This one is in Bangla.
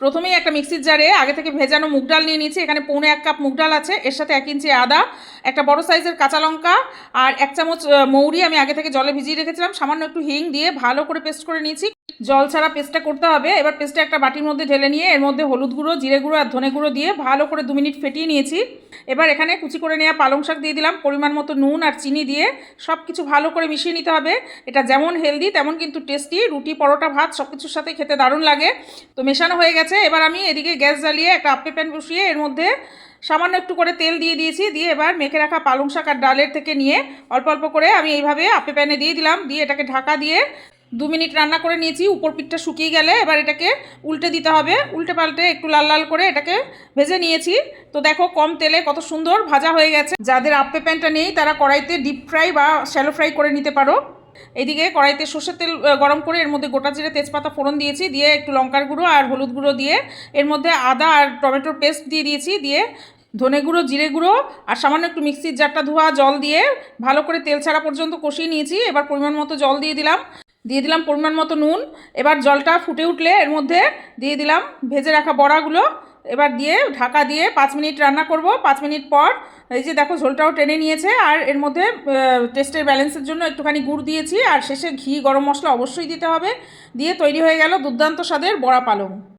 প্রথমেই একটা মিক্সির জারে আগে থেকে ভেজানো মুগ ডাল নিয়ে নিয়েছি। এখানে 1.25 কাপ মুগ ডাল আছে, এর সাথে 1 ইঞ্চি আদা, একটা বড় সাইজের কাঁচা লঙ্কা আর 1 চামচ মৌরি আমি আগে থেকে জলে ভিজিয়ে রেখেছিলাম, সামান্য একটু হিং দিয়ে ভালো করে পেস্ট করে নিয়েছি। জল ছাড়া পেস্টটা করতে হবে। এবার পেস্টটা একটা বাটির মধ্যে ঢেলে নিয়ে এর মধ্যে হলুদ গুঁড়ো, জিরে গুঁড়ো আর ধনে গুঁড়ো দিয়ে ভালো করে 2 মিনিট ফেটিয়ে নিয়েছি। এবার এখানে কুচি করে নেওয়া পালং শাক দিয়ে দিলাম, পরিমাণ মতো নুন আর চিনি দিয়ে সব কিছু ভালো করে মিশিয়ে নিতে হবে। এটা যেমন হেলদি তেমন কিন্তু টেস্টি, রুটি পরোটা ভাত সব কিছুর সাথে খেতে দারুণ লাগে। তো মেশানো হয়ে গেছে। এবার আমি এদিকে গ্যাস জ্বালিয়ে একটা আপ্পে প্যান বসিয়ে এর মধ্যে সামান্য একটু করে তেল দিয়ে দিয়েছি। দিয়ে এবার মেখে রাখা পালং শাক আর ডালের থেকে নিয়ে অল্প অল্প করে আমি এইভাবে আপ্পে প্যানে দিয়ে দিলাম। দিয়ে এটাকে ঢাকা দিয়ে 2 মিনিট রান্না করে নিয়েছি। উপর পিঠটা শুকিয়ে গেলে এবার এটাকে উল্টে দিতে হবে। উল্টে পাল্টে একটু লাল লাল করে এটাকে ভেজে নিয়েছি। তো দেখো কম তেলে কত সুন্দর ভাজা হয়ে গেছে। যাদের আপ্পে প্যানটা নেই তারা কড়াইতে ডিপ ফ্রাই বা শ্যালো ফ্রাই করে নিতে পারো। এইদিকে কড়াইতে সর্ষের তেল গরম করে এর মধ্যে গোটা জিরে তেজপাতা ফোড়ন দিয়েছি। দিয়ে একটু লঙ্কার গুঁড়ো আর হলুদ গুঁড়ো দিয়ে এর মধ্যে আদা আর টমেটোর পেস্ট দিয়ে দিয়েছি। দিয়ে ধনে গুঁড়ো, জিরে গুঁড়ো আর সামান্য একটু মিক্সির জারটা ধোয়া জল দিয়ে ভালো করে তেল ছাড়া পর্যন্ত কষিয়ে নিয়েছি। এবার পরিমাণ মতো জল দিয়ে দিলাম পরিমাণ মতো নুন। এবার জলটা ফুটে উঠলে এর মধ্যে দিয়ে দিলাম ভেজে রাখা বড়াগুলো। এবার দিয়ে ঢাকা দিয়ে 5 মিনিট রান্না করব। 5 মিনিট পর এই যে দেখো ঝোলটাও টেনে নিয়েছে। আর এর মধ্যে টেস্টের ব্যালেন্সের জন্য একটুখানি গুড় দিয়েছি। আর শেষে ঘি, গরম মশলা অবশ্যই দিতে হবে। দিয়ে তৈরি হয়ে গেল দুর্দান্ত স্বাদের বড়া পালং।